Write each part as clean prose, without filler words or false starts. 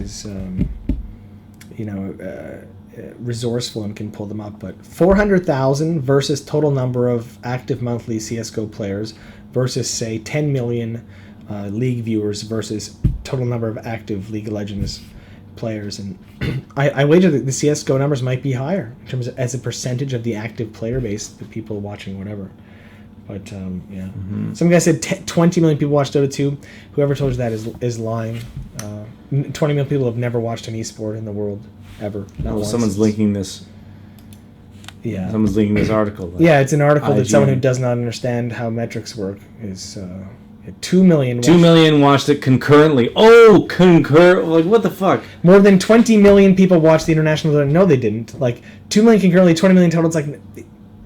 is resourceful and can pull them up. But 400,000 versus total number of active monthly CS:GO players versus say 10 million League viewers versus total number of active League of Legends players, and I wager that the CS:GO numbers might be higher in terms of as a percentage of the active player base, the people watching whatever. But Some guy said 20 million people watch Dota 2. Whoever told you that is lying. 20 million people have never watched an esport in the world ever. Someone's linking this. Yeah. Someone's linking this article. Yeah, it's an article that someone who does not understand how metrics work is 2 million. 2 million watched it concurrently. Oh, like what the fuck? More than 20 million people watched the international Dota. No, they didn't. Like 2 million concurrently, 20 million total. It's like.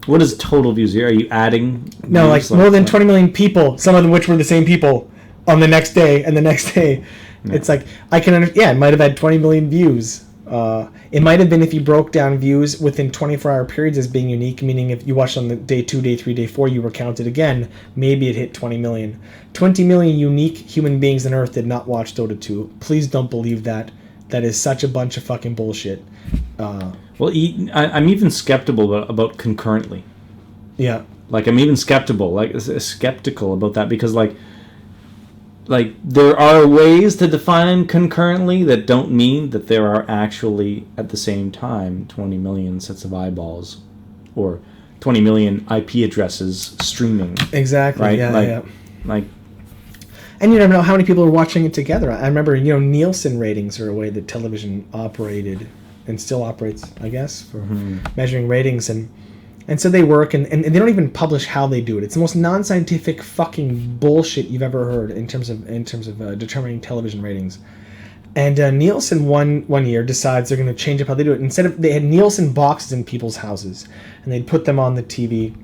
What is total views here? Are you adding? No, like more than 20 million people, some of them which were the same people, on the next day and the next day. Yeah. It's like, I can understand, it might have had 20 million views. It might have been if you broke down views within 24-hour periods as being unique, meaning if you watched on the day 2, day 3, day 4, you were counted again, maybe it hit 20 million. 20 million unique human beings on Earth did not watch Dota 2. Please don't believe that. That is such a bunch of fucking bullshit. Well, I'm even skeptical about concurrently. Yeah. Like, I'm even skeptical about that because, like there are ways to define concurrently that don't mean that there are actually, at the same time, 20 million sets of eyeballs or 20 million IP addresses streaming. Exactly, right? Yeah. And you never know how many people are watching it together. I remember, Nielsen ratings are a way that television operated and still operates, I guess, for measuring ratings. And so they work, and they don't even publish how they do it. It's the most non-scientific fucking bullshit you've ever heard in terms of determining television ratings. And Nielsen one year decides they're going to change up how they do it. Instead of, they had Nielsen boxes in people's houses, and they'd put them on the TV.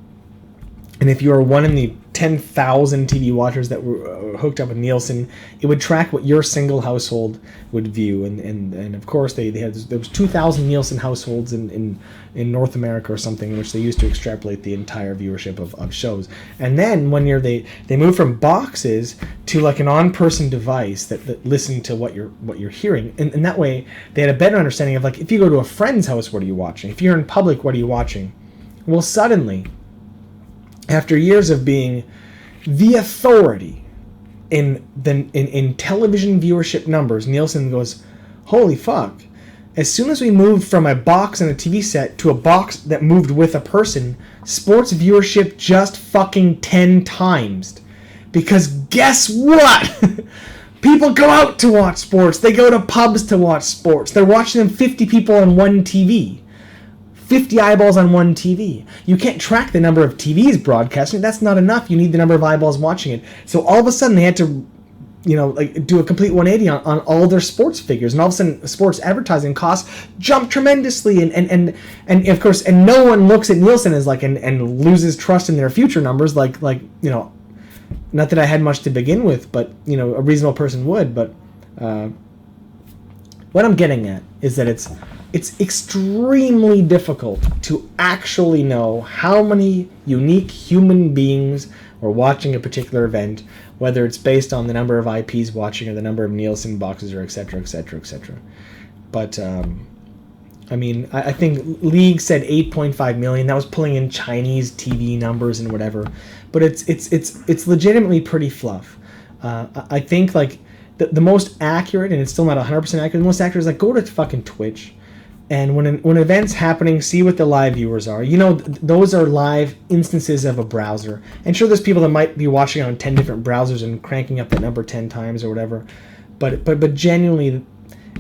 And if you were one in the 10,000 TV watchers that were hooked up with Nielsen, it would track what your single household would view. And of course, there was 2,000 Nielsen households in North America or something, in which they used to extrapolate the entire viewership of shows. And then one year they moved from boxes to like an on-person device that listened to what you're hearing. And that way, they had a better understanding of, like, if you go to a friend's house, what are you watching? If you're in public, what are you watching? Well, suddenly, after years of being the authority in television viewership numbers, Nielsen goes, holy fuck. As soon as we moved from a box and a TV set to a box that moved with a person, sports viewership just fucking 10 times. Because guess what? People go out to watch sports. They go to pubs to watch sports. They're watching them 50 people on one TV. 50 eyeballs on one TV. You can't track the number of TVs broadcasting. That's not enough. You need the number of eyeballs watching it. So all of a sudden they had to, do a complete 180 on all their sports figures. And all of a sudden sports advertising costs jump tremendously. And of course, and no one looks at Nielsen as like, and loses trust in their future numbers. Like, not that I had much to begin with, but, a reasonable person would. But what I'm getting at is that it's extremely difficult to actually know how many unique human beings are watching a particular event, whether it's based on the number of IPs watching or the number of Nielsen boxes or et cetera, et cetera, et cetera. But, I think League said 8.5 million. That was pulling in Chinese TV numbers and whatever. But it's legitimately pretty fluff. I think, like, the most accurate, and it's still not 100% accurate, the most accurate is, like, go to fucking Twitch. And when an event's happening, see what the live viewers are. Those are live instances of a browser. And sure, there's people that might be watching on 10 different browsers and cranking up that number 10 times or whatever. But genuinely,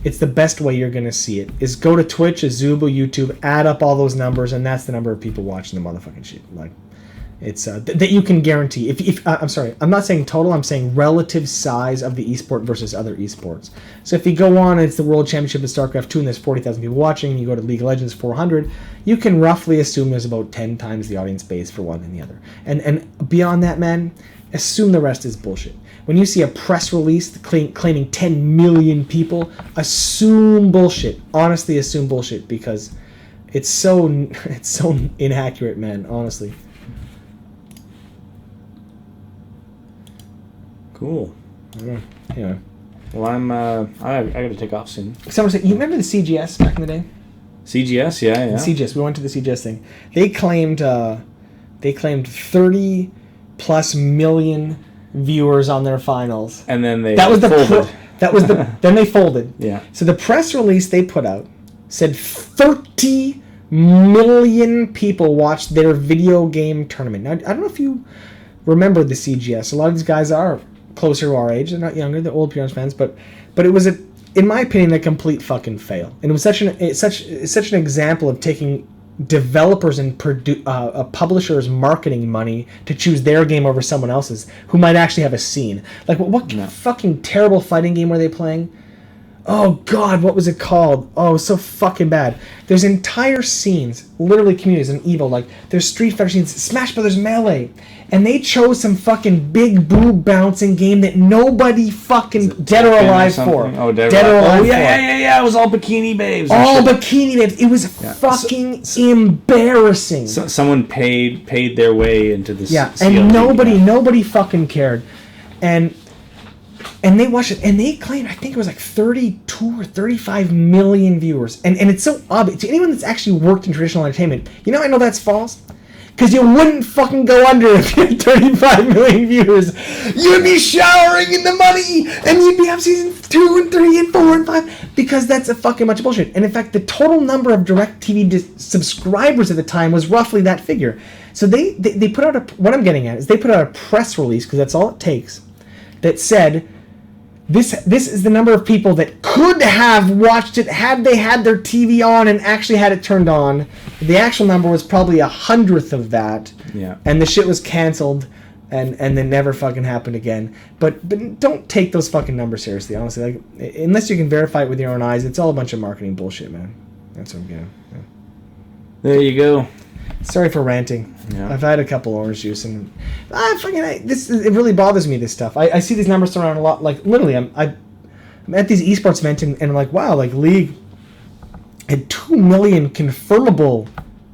it's the best way you're going to see it, is go to Twitch, Azubo, YouTube, add up all those numbers, and that's the number of people watching the motherfucking shit. Like, it's that you can guarantee. If I'm sorry, I'm not saying total. I'm saying relative size of the esport versus other esports. So if you go on, and it's the World Championship in StarCraft 2, and there's 40,000 people watching, and you go to League of Legends 400, you can roughly assume there's about 10 times the audience base for one than the other. And beyond that, man, assume the rest is bullshit. When you see a press release claiming 10 million people, assume bullshit. Honestly, assume bullshit, because it's so inaccurate, man. Honestly. Cool. Yeah. Well, I got to take off soon. Someone said, you remember the CGS back in the day? CGS, yeah. CGS, we went to the CGS thing. They claimed 30 plus million viewers on their finals. And then they folded. Then they folded. Yeah. So the press release they put out said 30 million people watched their video game tournament. Now, I don't know if you remember the CGS. A lot of these guys are closer to our age. They're not younger. They're old Pwnage fans. But it was, in my opinion, a complete fucking fail. And it was such an example of taking developers and publishers' marketing money to choose their game over someone else's, who might actually have a scene. Like, what fucking terrible fighting game were they playing? Oh, God, what was it called? Oh, it was so fucking bad. There's entire scenes, literally communities in Evo, like, there's Street Fighter scenes, Smash Brothers Melee, and they chose some fucking big boob bouncing game that nobody fucking Dead or Alive for. Oh, Dead or Alive. Oh, yeah. It was all bikini babes. All bikini babes. It was fucking embarrassing. Someone paid their way into this. Yeah, and nobody fucking cared. And they watched it, and they claimed, I think it was like 32 or 35 million viewers. And it's so obvious. To anyone that's actually worked in traditional entertainment, I know that's false. Because you wouldn't fucking go under if you had 35 million viewers. You'd be showering in the money, and you'd be up season 2 and 3 and 4 and 5, because that's a fucking bunch of bullshit. And in fact, the total number of DirecTV subscribers at the time was roughly that figure. So they put out what I'm getting at is they put out a press release, because that's all it takes, that said, This is the number of people that could have watched it had they had their TV on and actually had it turned on. The actual number was probably 100th of that. Yeah. And the shit was canceled, and then never fucking happened again. But don't take those fucking numbers seriously, honestly. Like, unless you can verify it with your own eyes, it's all a bunch of marketing bullshit, man. That's what I'm getting. Yeah. There you go. Sorry for ranting. Yeah. I've had a couple orange juice, and it really bothers me, this stuff. I see these numbers thrown around a lot. Like, literally, I'm at these esports events, and I'm like, wow, like, League had 2 million confirmable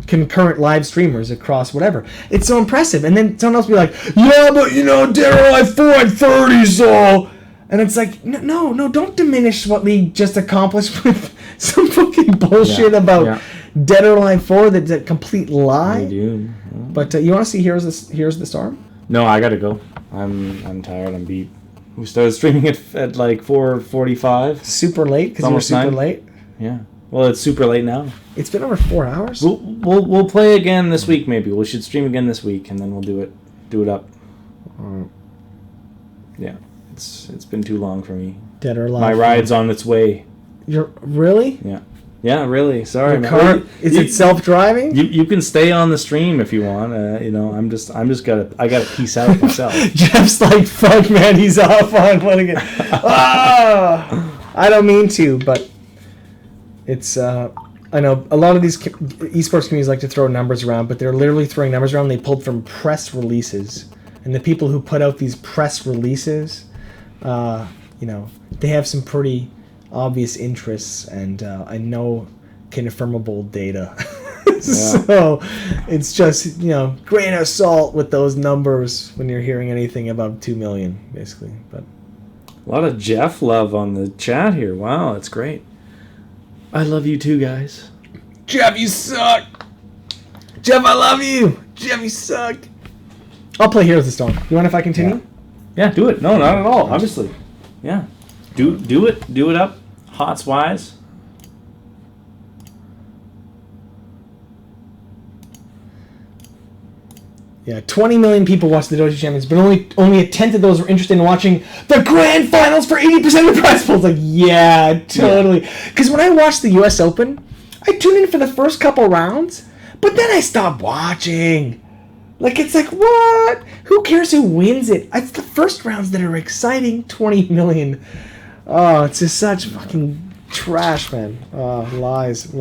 concurrent live streamers across whatever. It's so impressive. And then someone else will be like, yeah, but, Dead or Alive 4 at 30, so... And it's like, no, don't diminish what League just accomplished with some fucking bullshit about Dead or Alive 4 that's a complete lie. I do. But you want to see Here's the Storm? No, I gotta go. I'm tired. I'm beat. We started streaming it at like 4:45. Super late, because you were super 9. late? Yeah. Well, it's super late now. It's been over 4 hours? We'll play again this week, maybe. We should stream again this week, and then we'll do it up. Yeah. It's been too long for me. Dead or Alive. My ride's on its way. You're really? Yeah. Yeah, really. Sorry, Your car, is it self-driving? You can stay on the stream if you want. I gotta peace out myself. Jeff's like, fuck, man, he's off on one again. I don't mean to, but it's I know a lot of these esports communities like to throw numbers around, but they're literally throwing numbers around they pulled from press releases, and the people who put out these press releases, they have some pretty obvious interests, and I know confirmable data. So it's just, grain of salt with those numbers when you're hearing anything above 2 million, basically. But a lot of Jeff love on the chat here. Wow, that's great. I love you too, guys. Jeff, you suck. Jeff, I love you. Jeff, you suck. I'll play Here's the Storm. You want if I continue? Yeah, do it. No, not at all. Obviously. Yeah. Do it. Do it up. Hots wise. Yeah, 20 million people watched the Dota Champions, but only a tenth of those were interested in watching the grand finals for 80% of the prize pools. Like, yeah, totally. Because when I watched the U.S. Open, I tuned in for the first couple rounds, but then I stopped watching. Like, it's like, what? Who cares who wins it? It's the first rounds that are exciting. 20 million. Oh, it's just such fucking trash, man. Lies.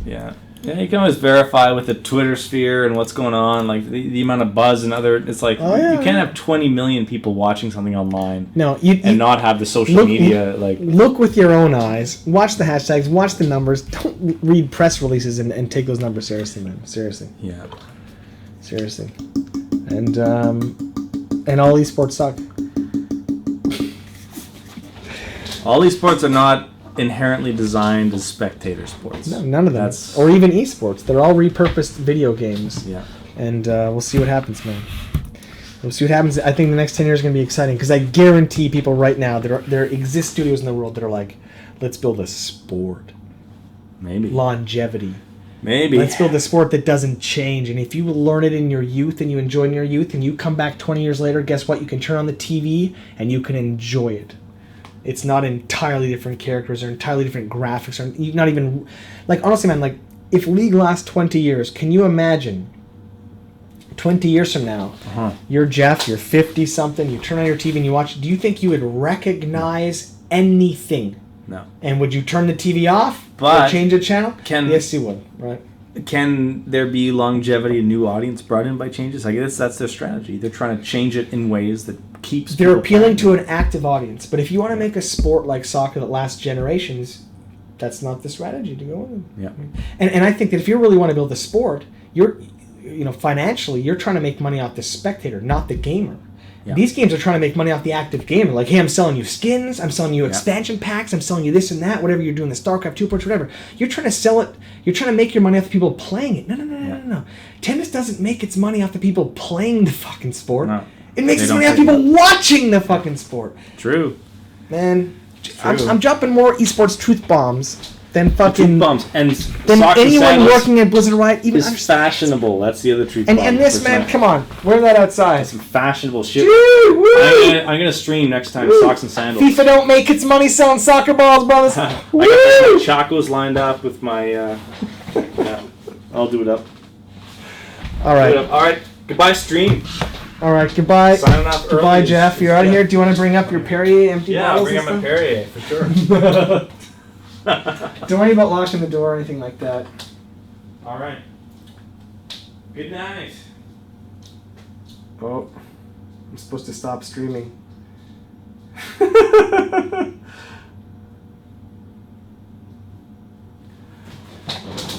Yeah. Yeah, you can always verify with the Twitter sphere and what's going on, like the amount of buzz and other. It's like you can't have 20 million people watching something online. No, and not have the social media like. Look with your own eyes. Watch the hashtags. Watch the numbers. Don't read press releases and take those numbers seriously, man. Seriously. Yeah. Seriously. And all esports suck. All these sports are not inherently designed as spectator sports. No, none of them. Or even esports. They're all repurposed video games. Yeah. And we'll see what happens, man. We'll see what happens. I think the next 10 years is going to be exciting because I guarantee people right now, there exist studios in the world that are like, let's build a sport. Maybe. Longevity. Maybe. Let's build a sport that doesn't change. And if you learn it in your youth and you enjoy it in your youth and you come back 20 years later, guess what? You can turn on the TV and you can enjoy it. It's not entirely different characters or entirely different graphics or not even... Like, honestly, man, like, if League lasts 20 years, can you imagine 20 years from now, you're Jeff, you're 50-something, you turn on your TV and you watch, do you think you would recognize anything? No. And would you turn the TV off or change the channel? Yes, you would, right? Can there be longevity and new audience brought in by changes? I guess that's their strategy. They're trying to change it in ways that keeps They're appealing to an active audience. But if you want to make a sport like soccer that lasts generations, that's not the strategy to go with. Yeah. And I think that if you really want to build a sport, financially, you're trying to make money off the spectator, not the gamer. Yeah. These games are trying to make money off the active gamer. Like, hey, I'm selling you skins, I'm selling you expansion packs, I'm selling you this and that, whatever you're doing, the StarCraft 2 ports, whatever. You're trying to sell it, you're trying to make your money off the people playing it. No. Tennis doesn't make its money off the people playing the fucking sport. No. It makes its money off people watching the fucking sport. True. Man, I'm dropping more esports truth bombs than fucking... Truth bombs. And than anyone working at Blizzard Riot even is fashionable. That's the other truth bomb. And this, man, come on. Wear that outside. That's some fashionable shit. Woo! I'm gonna stream next time Socks and Sandals. FIFA don't make its money selling soccer balls, brothers. I got my chacos lined up with my... yeah, I'll do it up. All right. All right. Goodbye, stream. All right. Goodbye. Signing off early. Goodbye, Jeff. You're out of here. Do you want to bring up your Perrier empty bottles? Yeah, I'll bring up my Perrier, for sure. Don't worry about locking the door or anything like that. All right. Good night. Oh, I'm supposed to stop streaming.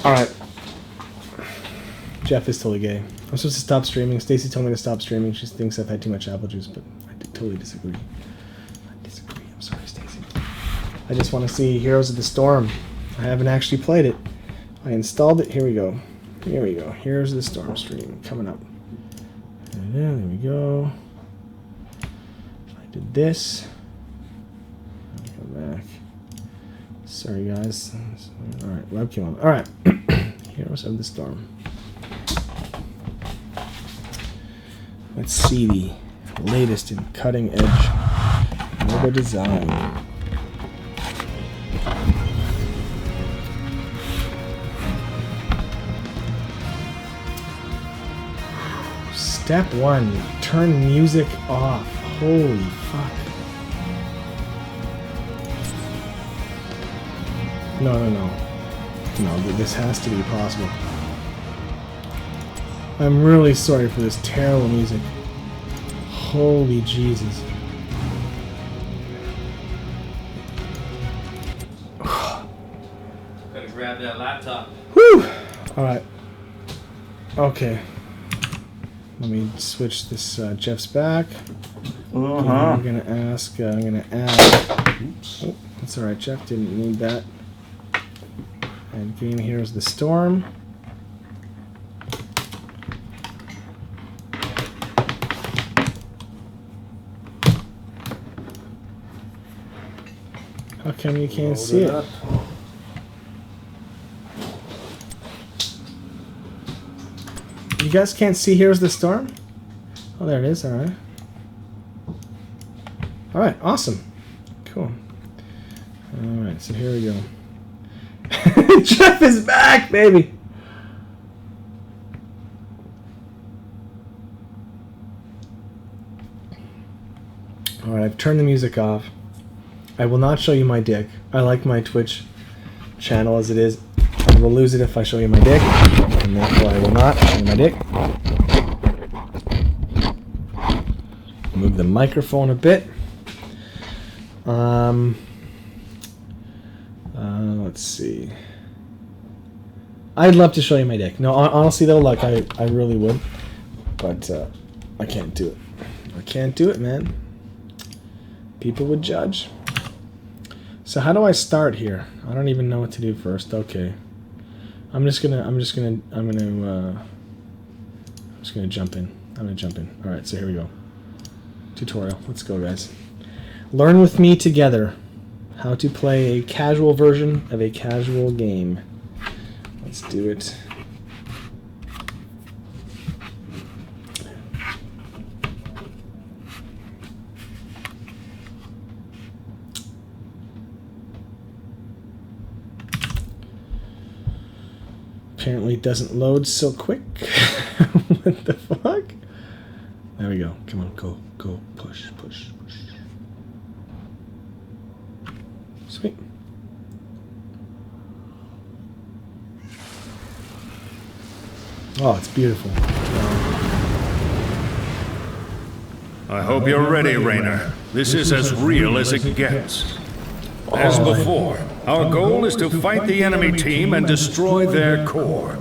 All right. Jeff is totally gay. I'm supposed to stop streaming. Stacy told me to stop streaming. She thinks I've had too much apple juice, but I totally disagree. I'm sorry, Stacy. I just want to see Heroes of the Storm. I haven't actually played it. I installed it. Here we go. Heroes of the Storm stream coming up. There we go. I did this. I'll come back. Sorry, guys. All right, webcam on. All right. Heroes of the Storm. Let's see the latest in cutting edge MOBA design. Step 1, turn music off. Holy fuck. No, this has to be possible. I'm really sorry for this terrible music. Holy Jesus. Gotta grab that laptop. Whew! Alright. Okay. Let me switch this Jeff's back. I'm gonna ask, I'm gonna add... Oops. Oh, that's alright, Jeff didn't need that. And game Heroes of the Storm. How come you can't see it? You guys can't see Heroes of the Storm? Oh, there it is. Alright. Alright, awesome. Cool. Alright, so here we go. Jeff is back, baby! Alright, I've turned the music off. I will not show you my dick. I like my Twitch channel as it is. I will lose it if I show you my dick, and therefore I will not show you my dick. Move the microphone a bit. Let's see. I'd love to show you my dick. No, honestly though, like I really would, but I can't do it. I can't do it, man. People would judge. So how do I start here? I don't even know what to do first. Okay. I'm just gonna jump in. All right, so here we go. Tutorial. Let's go, guys. Learn with me together how to play a casual version of a casual game. Let's do it. Apparently it doesn't load so quick. What the fuck? There we go. Come on, go, push. Sweet. Oh, it's beautiful. I hope you're ready, Raynor. This is as real as it gets. As before, our goal is to fight the enemy team and destroy their core.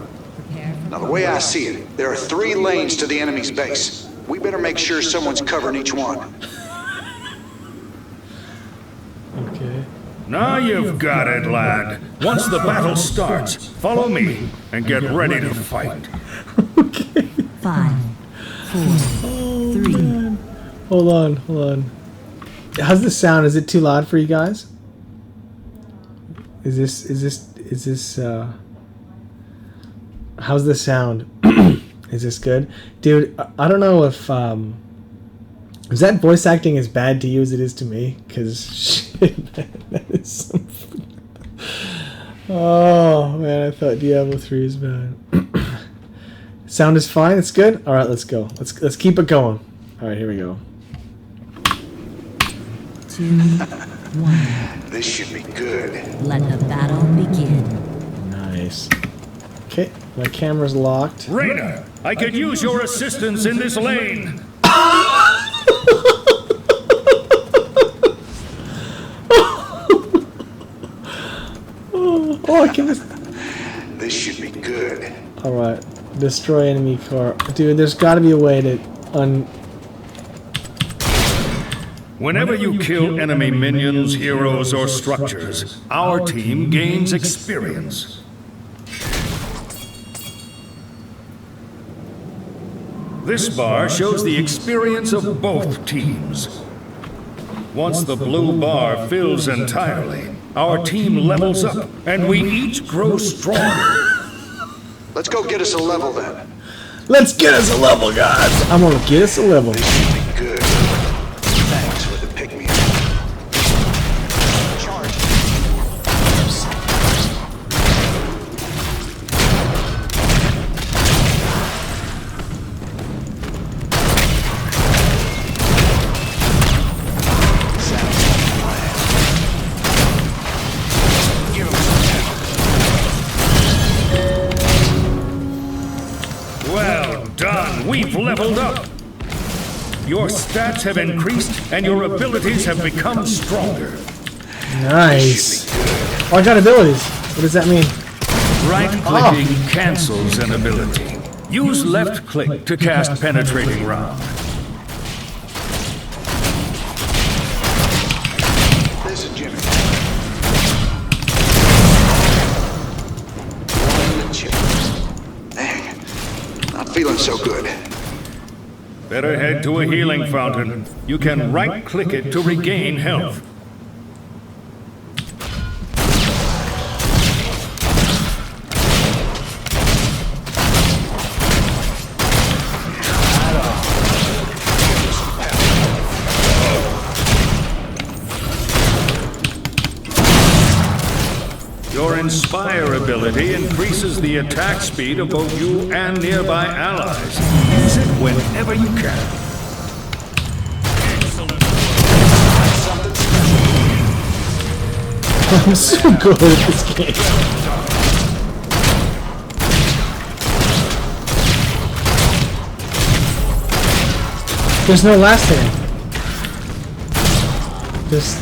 Now, the way I see it, there are 3 lanes to the enemy's base. We better make sure someone's covering each one. Okay. Now you've got it, lad. Once the battle starts, follow me and get ready to fight. Okay. 5, 4, 3. Man. Hold on. How's the sound? Is it too loud for you guys? Is this how's the sound? Is this good? Dude, I don't know if is that voice acting as bad to you as it is to me? Cause shit, that is some oh man, I thought Diablo 3 is bad. Sound is fine, it's good? Alright, let's go. Let's keep it going. Alright, here we go. 2, 1. This should be good. Let the battle begin. Nice. Okay, my camera's locked. Raynor, I could use your assistance in this lane. Oh, I can just... This should be good. Alright, destroy enemy car. Dude, there's gotta be a way to Whenever you kill enemy minions, heroes, or structures, our team gains experience. This bar shows the experience of both teams. Once the blue bar fills entirely, our team levels up, and we each grow stronger. Let's go get us a level then. Let's get us a level, guys! I'm gonna get us a level. This should be good. Thanks for the pick-me-up. Charge. Well done, we've leveled up. Your stats have increased and your abilities have become stronger. Nice. Oh, I got abilities. What does that mean? Right-clicking cancels an ability. Use left-click to cast Penetrating Round. This is Jimmy. Dang, not feeling so good. Better head to a healing fountain. You can right-click it to regain health. Your Inspire ability increases the attack speed of both you and nearby allies. Use it whenever you can. I'm so good at this game. There's no last hand. Just...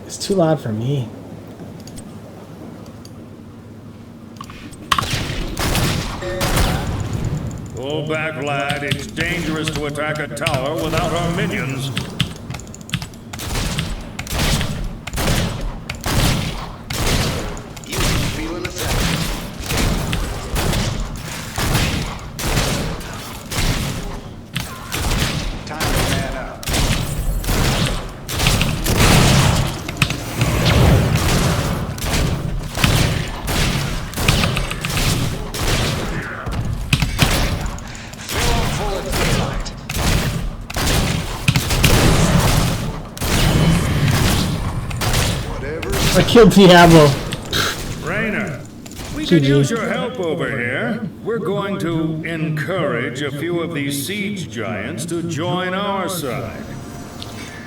It's too loud for me. Hold back, lad. It's dangerous to attack a tower without our minions. You feeling the threat? Time to man up. Fill 'em full of daylight. Whatever. I killed Diablo. Rainer, we could GG. use your help over here. We're going to encourage a few of these siege giants to join our side.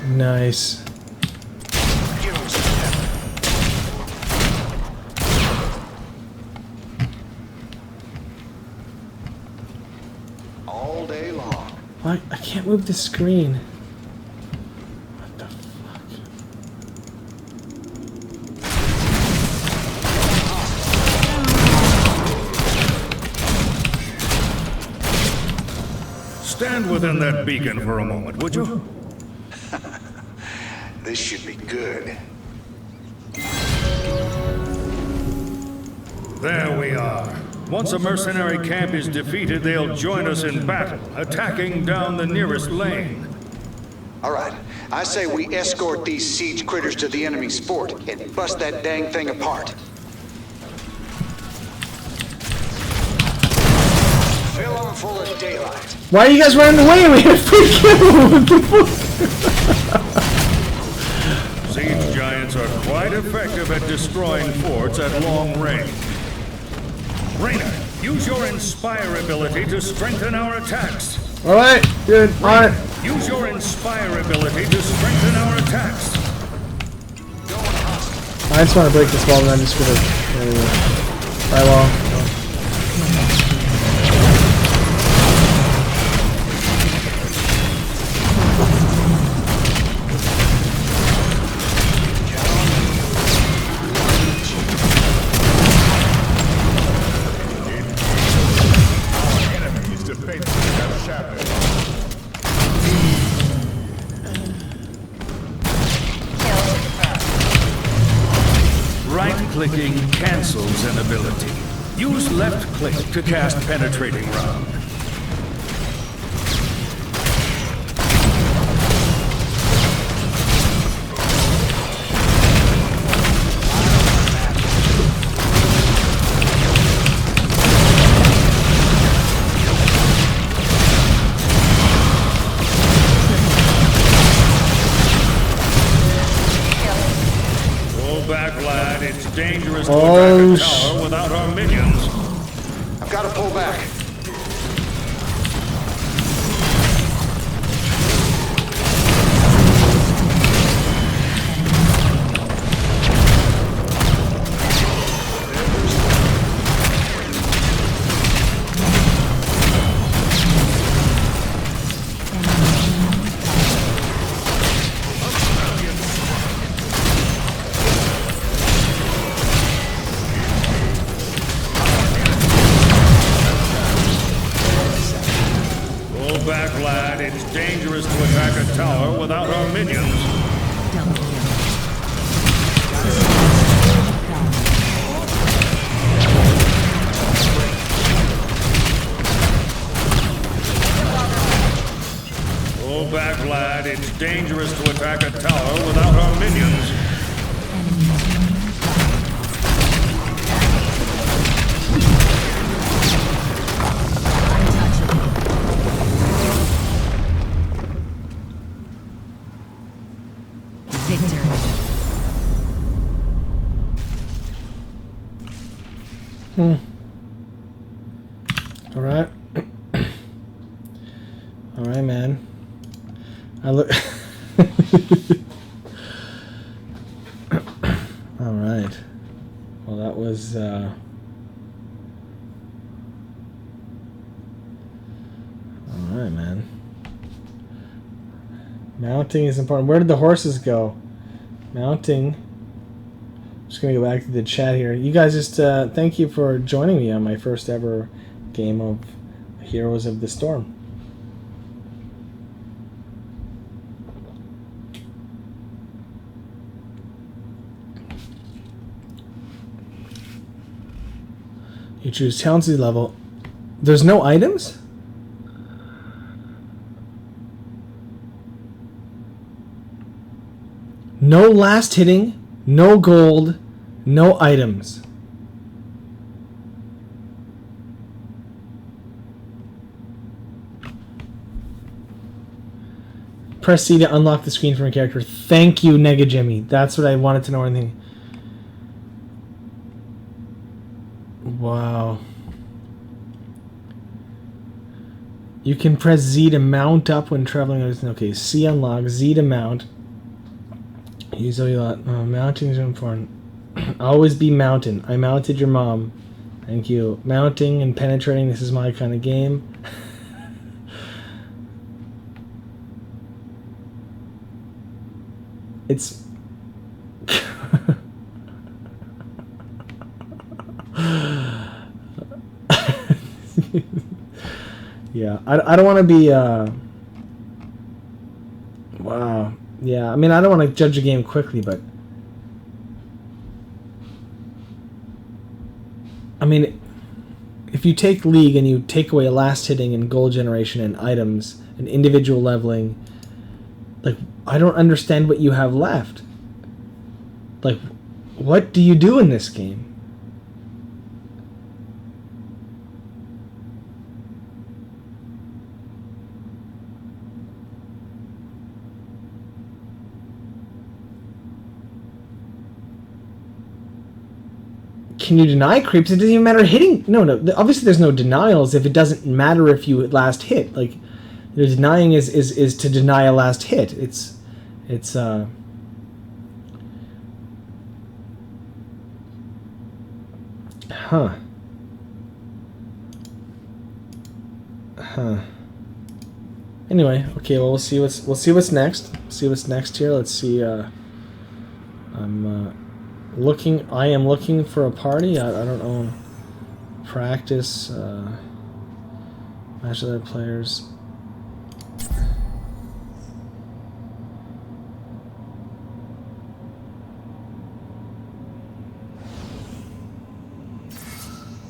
Nice. Give 'em some pepper. All day long. Why? I can't move the screen. What the fuck? Stand within that beacon for a moment, would you? This should be good. There we are. Once a mercenary camp is defeated, they'll join us in battle, attacking down the nearest lane. All right, I say we escort these siege critters to the enemy's fort and bust that dang thing apart. Fill 'em full of daylight. Why are you guys running away? We had a free kill. What the fuck? Siege giants are quite effective at destroying forts at long range. Rainer, use your Inspire ability to strengthen our attacks. All right, good. All right. Use your Inspire ability to strengthen our attacks. I just want to break this wall, and I'm just gonna. Alright, well. Right-clicking cancels an ability. Use left-click to cast Penetrating Round. Pull back, lad. It's dangerous to Oh, attack a tower without our minions. I've got to pull back. Pull back, lad. It's dangerous to attack a tower without our minions. Double kill. Pull back, lad. It's dangerous to attack a tower without our minions. Victory. All right. All right, man. I look. All right. Well, that was. All right, man. Mounting is important. Where did the horses go? Mounting. Just gonna go back to the chat here. You guys just thank you for joining me on my first ever game of Heroes of the Storm. You choose talented level. There's no items? No last hitting, no gold, no items. Press C to unlock the screen from a character. Thank you, Nega Jimmy. That's what I wanted to know. Anything. Wow. You can press Z to mount up when traveling. Okay, C unlock, Z to mount. Use a lot. Mounting is important. Always be mountain. I mounted your mom. Thank you. Mounting and penetrating. This is my kind of game. It's. Yeah, I don't want to be. Wow. Yeah, I mean, I don't want to judge a game quickly, but I mean, if you take League and you take away last hitting and goal generation and items and individual leveling, like, I don't understand what you have left. Like, what do you do in this game? Can you deny creeps? It doesn't even matter hitting. No. Obviously, there's no denials if it doesn't matter if you last hit. Like, the denying is to deny a last hit. It's Anyway, okay. Well, we'll see what's next. See what's next here. Let's see. I am looking for a party. I don't know. Practice. Match other players.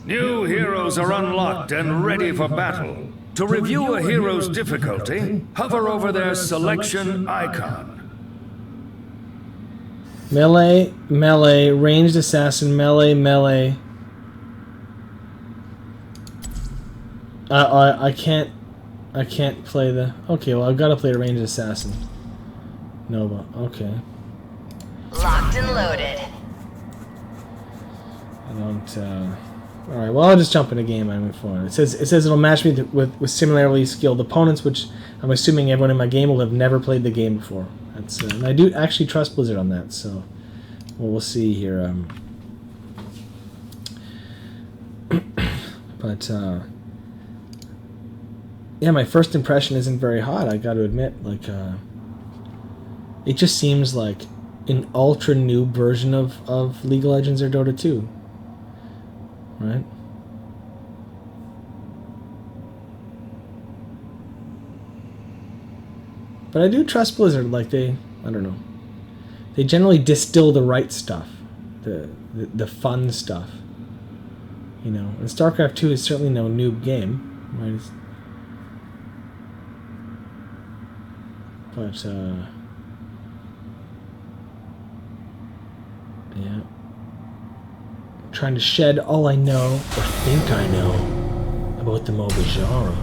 New heroes are unlocked and ready for battle. To review a hero's difficulty, hover over their selection icon. Melee, melee, ranged assassin, melee, melee. I can't play the. Okay, well, I've got to play the ranged assassin. Nova. Okay. Locked and loaded. I don't. All right. Well, I'll just jump in a game. I'm forward. It says it'll match me with similarly skilled opponents, which I'm assuming everyone in my game will have never played the game before. That's and I do actually trust Blizzard on that. So, well, we'll see here. But yeah, my first impression isn't very hot. I got to admit, like, it just seems like an ultra noob version of League of Legends or Dota 2. Right? But I do trust Blizzard. Like, I don't know. They generally distill the right stuff, the fun stuff. You know, and StarCraft 2 is certainly no noob game, right? But yeah. Trying to shed all I know, or think I know, about the MOBA genre.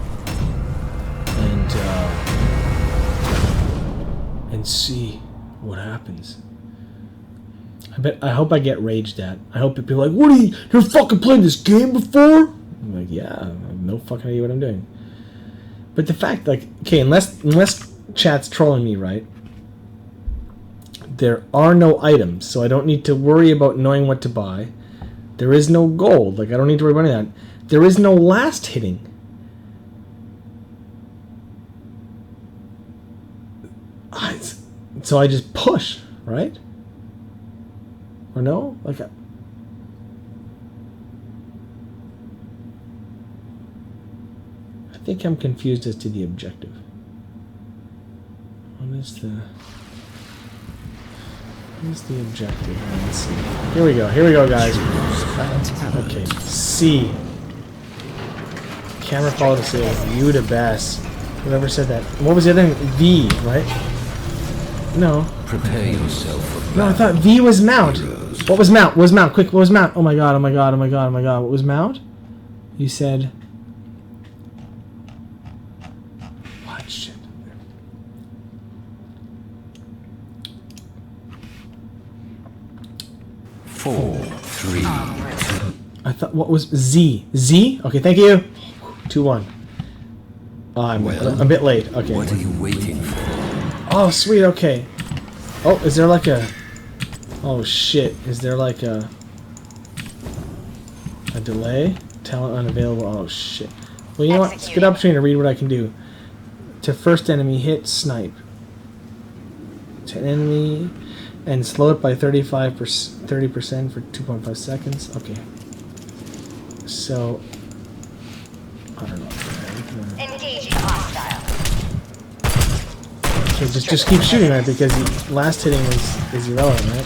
And see what happens. I hope I get raged at. I hope people are like, what are you fucking played this game before? I'm like, yeah, I have no fucking idea what I'm doing. But the fact, like, okay, unless chat's trolling me, right? There are no items, so I don't need to worry about knowing what to buy. There is no gold. Like, I don't need to worry about any of that. There is no last hitting. So I just push, right? Or no? Like, think I'm confused as to the objective. What is the objective? Let's see. Here we go, guys. Okay, C. Camera follow the sail. You the best. Whoever said that. What was the other thing? V, right? No. Prepare yourself for No, I thought V was mount. What was mount? What was mount? Quick, what was mount? Oh my god, oh my god, oh my god, oh my god. What was mount? You said... What? Shit. 4, 3, 2. I thought, what was Z? Z? Okay, thank you. 2-1. Oh, I'm a bit late. Okay. What are you waiting for? Oh, sweet, okay. Oh, is there like a... Oh, shit. Is there like a delay? Talent unavailable. Oh, shit. Well, you know what? It's a good opportunity to read what I can do. To first enemy, hit, snipe. To enemy... And slow it by 30% for 2.5 seconds. Okay. So... I don't know. Engaging hostile. Okay, just keep shooting at it because last hitting is irrelevant, right?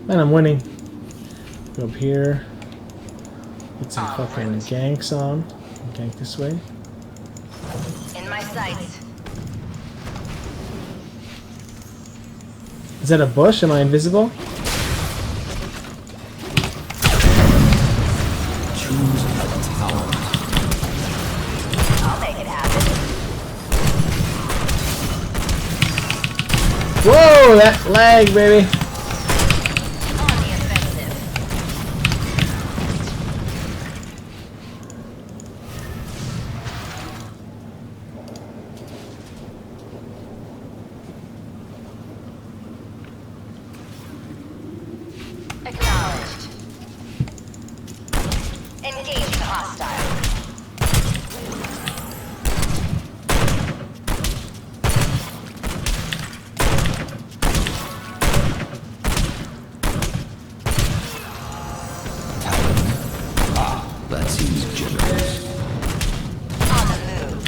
Man, I'm winning. Go up here. Get some fucking ganks on. Gank this way. In my sights. Is that a bush? Am I invisible? Choose a tower. I'll make it happen. Whoa! That lag, baby! On the offensive. Acknowledged. Engaging hostile. That seems generous. On the move.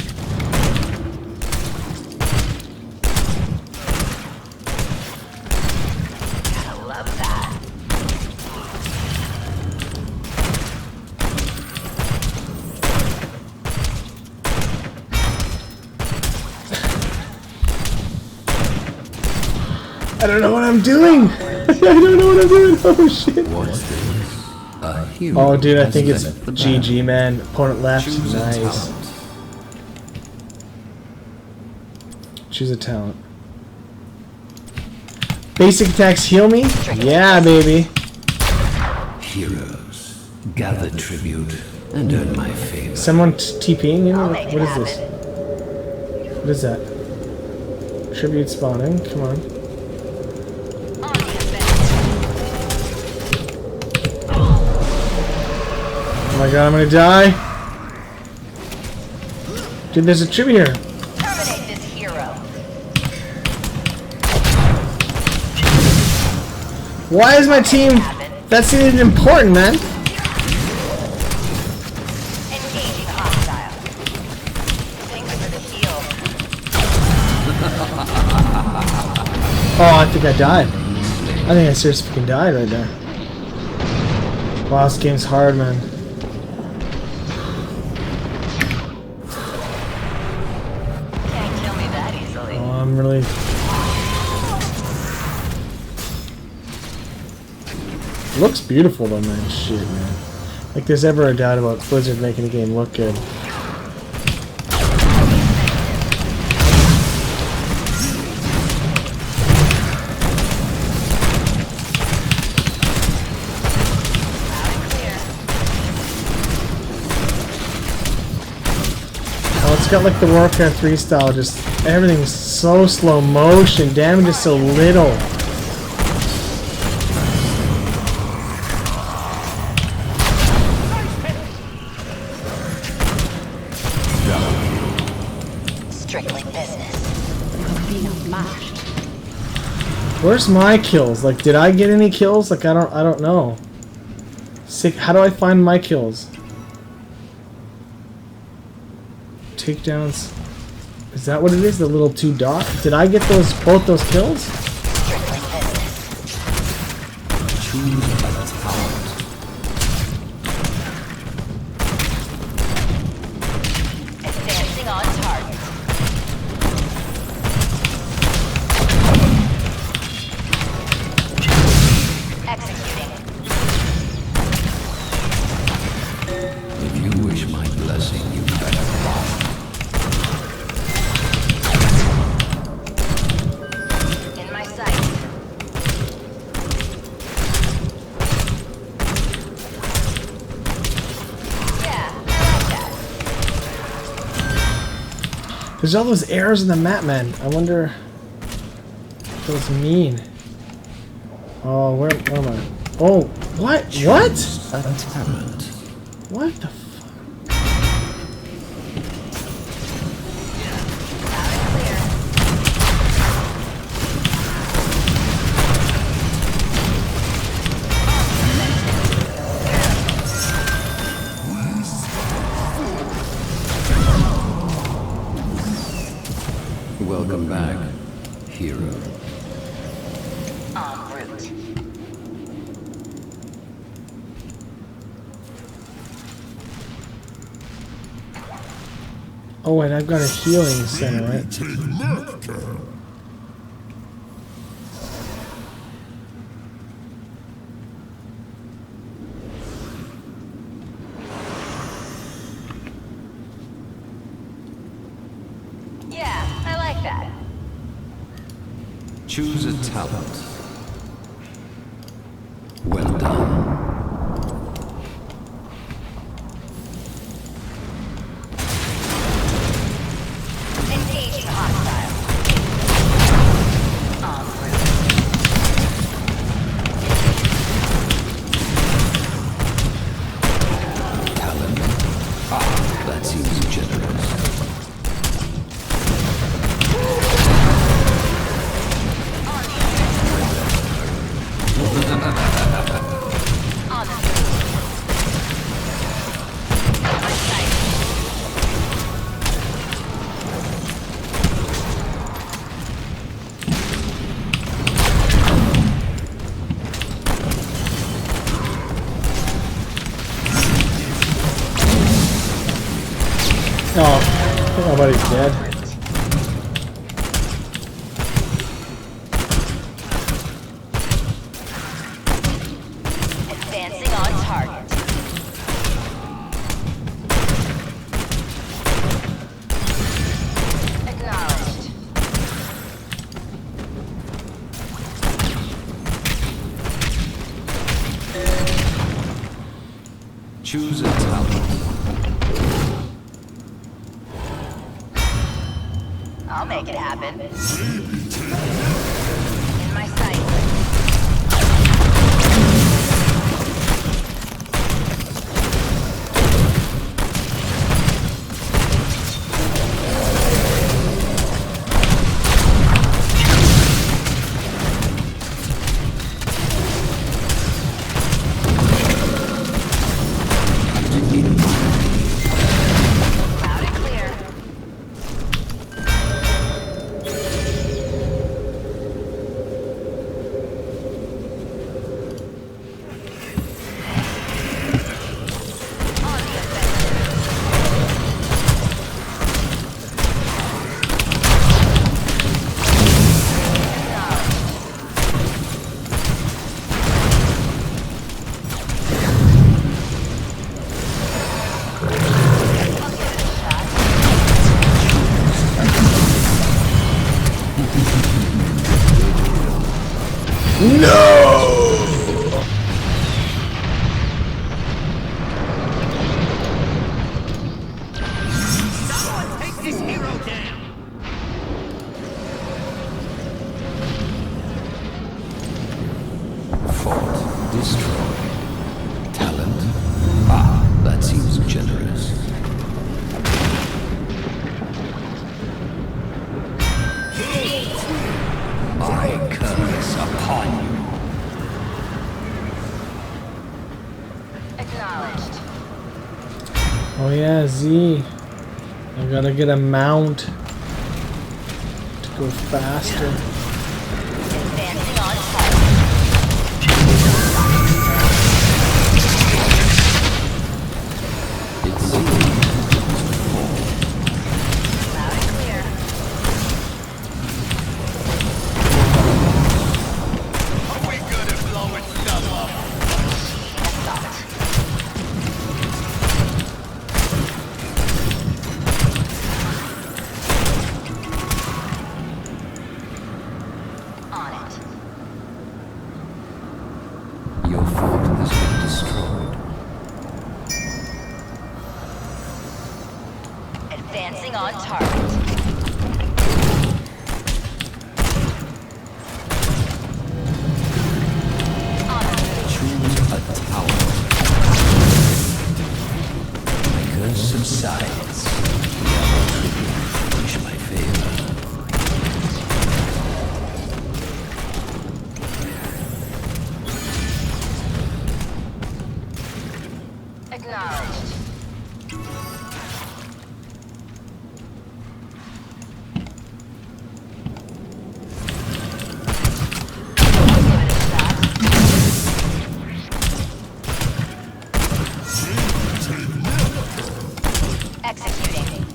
Gotta love that. I don't know what I'm doing! I don't know what I'm doing! Oh shit! What's this? A hero. Oh dude, I think has it's left the GG, man. Opponent left. Choose a Nice. talent. Choose a talent. Basic attacks heal me? Yeah, baby. Heroes. Gather tribute and earn my favor. Someone TPing you? I'll What make it is this? What is that? Tribute spawning. Come on. On the offensive. Oh my god, I'm gonna die. Dude, there's a tribute here. Terminate this hero. Why is my team... That's even important, man. Engaging hostile. Thanks for the heal. Oh, I think I died. I think I seriously fucking died right there. Wow, this game's hard, man. Can't kill me that easily. Oh, I'm really... Looks beautiful though, man. Shit, man. Like there's ever a doubt about Blizzard making the game look good. Oh, it's got like the Warcraft 3 style, just everything's so slow motion, damage is so little. Strictly business. Being outmatched. Where's my kills? Like, did I get any kills? Like, I don't know. Sick. How do I find my kills? Takedowns. Is that what it is? The little 2 dots? Did I get both those kills? Advancing on target. Executing. If you wish my blessing, you better walk. In my sight. Yeah, I like that. There's all those errors in the map, man. I wonder what those mean. Oh, where am I? Oh, what? What? A talent. What the fuck? Welcome back, hero. En route. Oh, and I've got a healing center, right? Yeah, I like that. Choose a talent. Well done. Engaging hostile. En route. Talent. That seems generous. On the move. My sight. Oh, nobody's dead. Advancing on target. Acknowledged. Choose a talent. I'll make it happen. In my sight. Loud and clear. On the offensive. I'll give it a shot. Fought. Destroy. Talent. That seems generous. My curse. upon you. Acknowledged. Oh yeah, Z. I gotta get a mount to go faster. Advancing on target. It seems Loud and clear. Are we good at blowing stuff up? Assault. On it. your fort has been destroyed. Advancing on target. Choose a tower. My curse subsides. The other tribute wish my favor. Acknowledged. Give it a shot. Executing.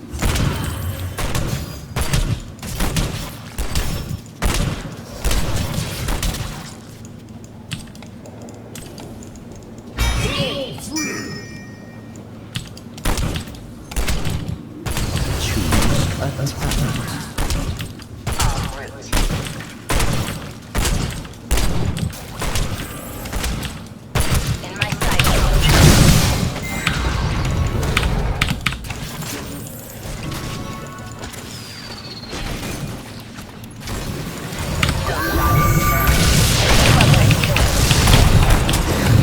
Choose a tower. En route. In my sight.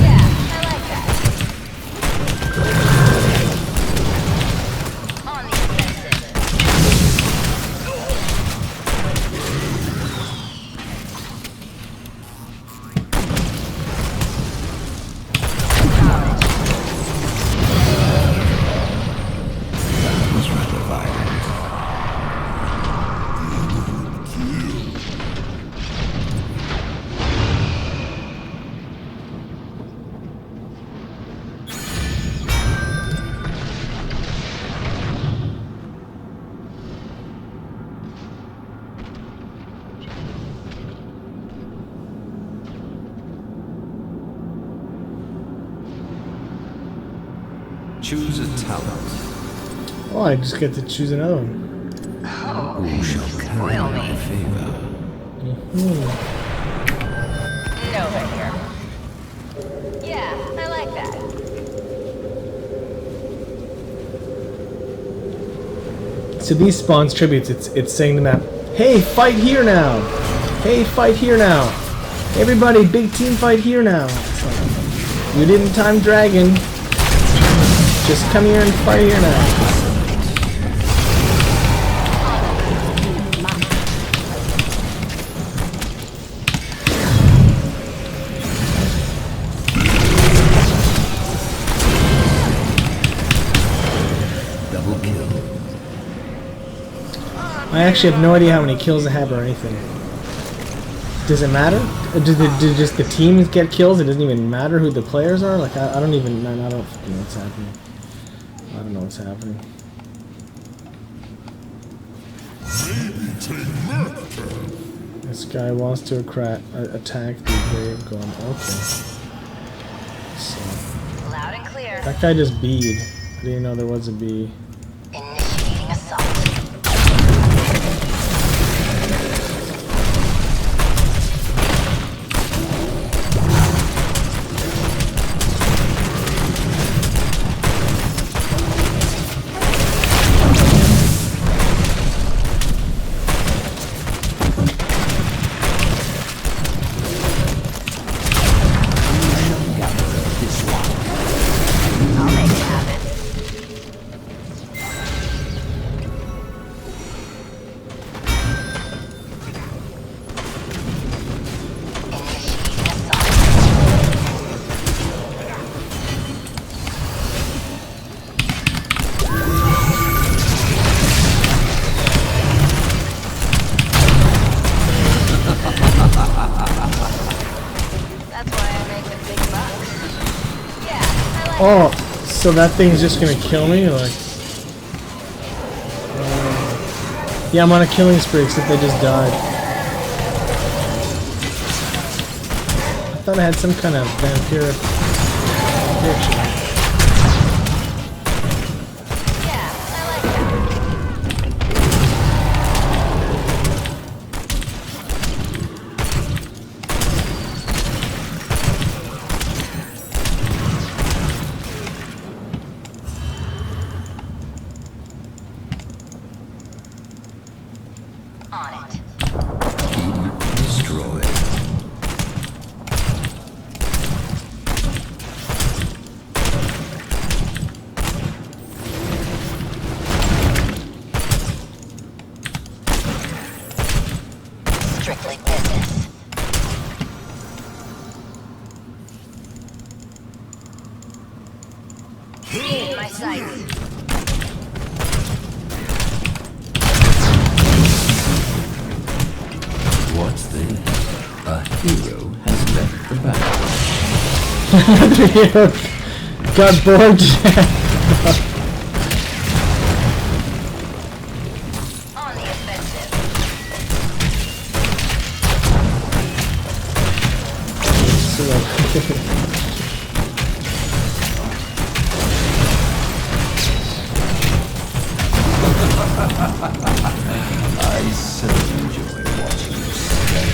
Yeah, I like that. On the offensive. That was rather violent. Choose a talent. Oh, I just get to choose another one. Who shall carry my favor? Nova here. Yeah, I like that. So these spawns tributes. It's saying to the map, "Hey, fight here now! Hey, fight here now! Everybody, big team fight here now!" It's like, you didn't time dragon. Just come here and fight here now. Double kill. I actually have no idea how many kills I have or anything. Does it matter? Do just the teams get kills? It doesn't even matter who the players are? Like, I don't even... I don't fucking know what's happening. I don't know what's happening. This guy wants to attack the grave golem. Okay. So, Loud and clear. that guy just bead. I didn't know there was a bee. Initiating assault. I'll make it happen. Oh, so that thing's just gonna kill me? Like, yeah, I'm on a killing spree, except they just died. I thought I had some kind of vampiric addiction. Yeah, I like that. On it. Key destroyed. Strictly business. In my sights. What's this? A hero has left the battle. Got bored. On the offensive. I so enjoy watching you slay.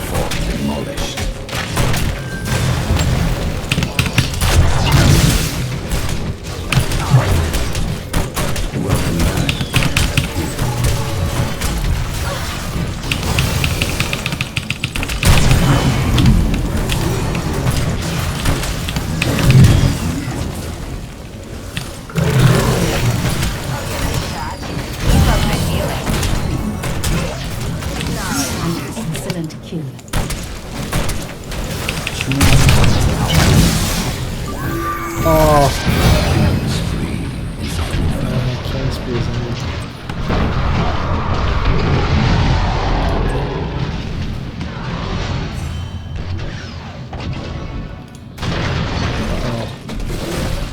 Fort demolished. Welcome back. Keep up the healing. Excellent kill. Oh. Spree is Killing spree is ended. Oh.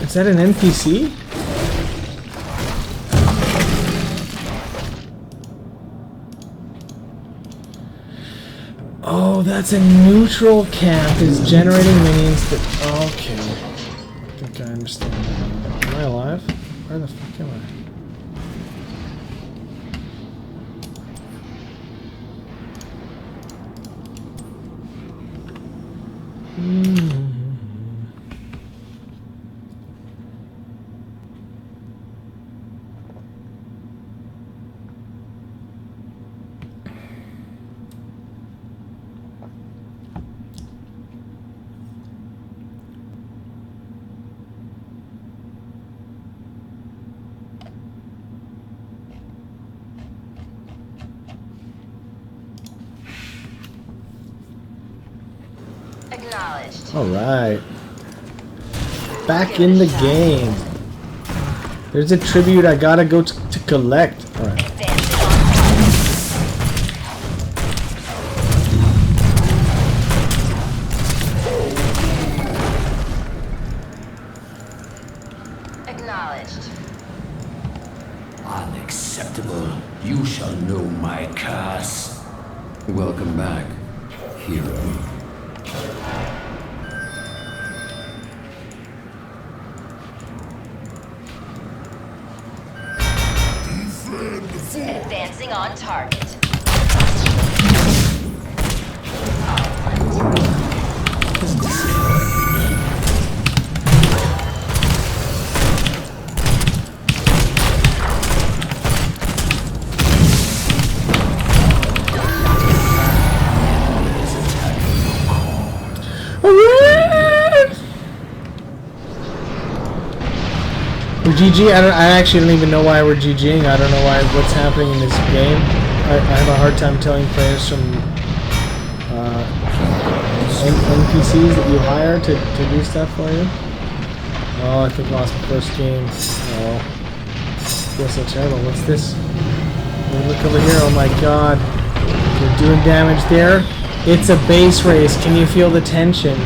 Is that an NPC? Oh, that's a neutral camp is generating minions that. Okay. I think I understand. Am I alive? Where the fuck am I? Acknowledged. Alright. Back in the game. There's a tribute I gotta go to collect. Alright. Advancing on target. Acknowledged. unacceptable. You shall know my curse. Welcome back, hero. Advancing on target. We're GG. I actually don't even know why we're GGing. I don't know what's happening in this game. I have a hard time telling players from NPCs that you hire to do stuff for you. Oh, I think I lost my first game. Oh, I feel so terrible. What's this? Look over here. Oh my god. We're doing damage there. It's a base race. Can you feel the tension?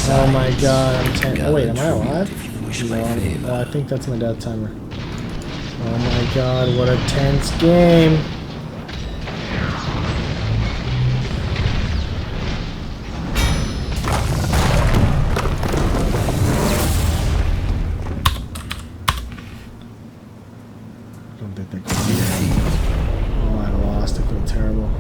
Oh my god, I'm 10. Oh wait, am I alive? If you wish No, my favor. I think that's my death timer. Oh my god, what a tense game. I don't think they can see it. Oh, I lost. I feel terrible.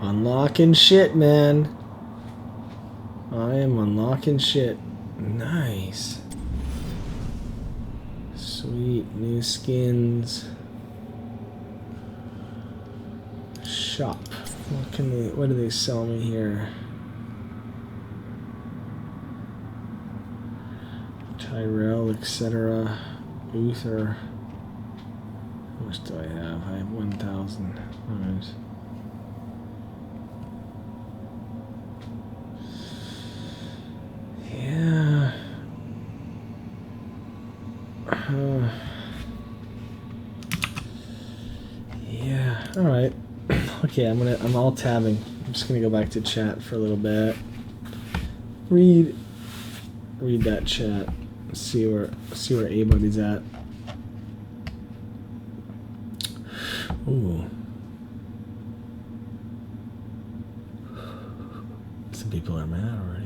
Unlocking shit, man. I am unlocking shit. Nice. Sweet new skins. Shop. What do they sell me here? Tyrell, etc. Uther. How much do I have? I have 1,000. Alright. Yeah. Yeah. All right. Okay, I'm all tabbing. I'm just gonna go back to chat for a little bit. Read that chat. See where A-Buddy's at. Ooh. Some people are mad already.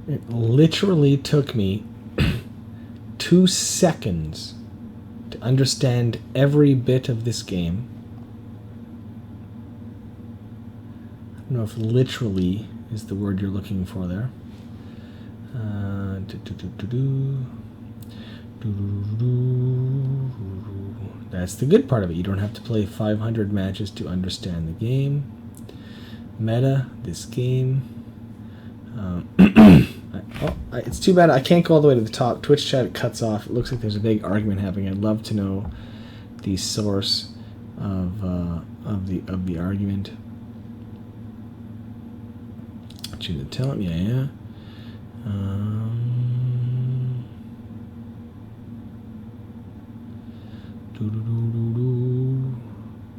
It literally took me 2 seconds to understand every bit of this game. I don't know if literally is the word you're looking for there. That's the good part of it. You don't have to play 500 matches to understand the game. Meta, this game. It's too bad I can't go all the way to the top. Twitch chat cuts off. It looks like there's a big argument happening. I'd love to know the source of the argument. Choose to tell him, yeah.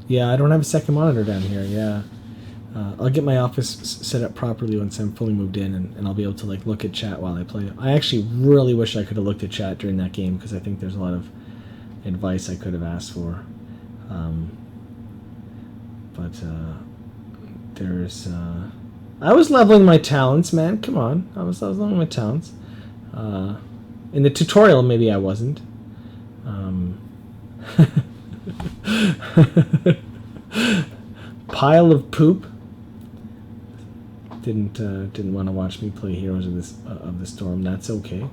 Yeah, I don't have a second monitor down here. Yeah. I'll get my office set up properly once I'm fully moved in, and I'll be able to like look at chat while I play. I actually really wish I could have looked at chat during that game, because I think there's a lot of advice I could have asked for. But there's I was leveling my talents, man. Come on, I was leveling my talents. In the tutorial, maybe I wasn't. Pile of poop. Didn't want to watch me play Heroes of the Storm. That's okay.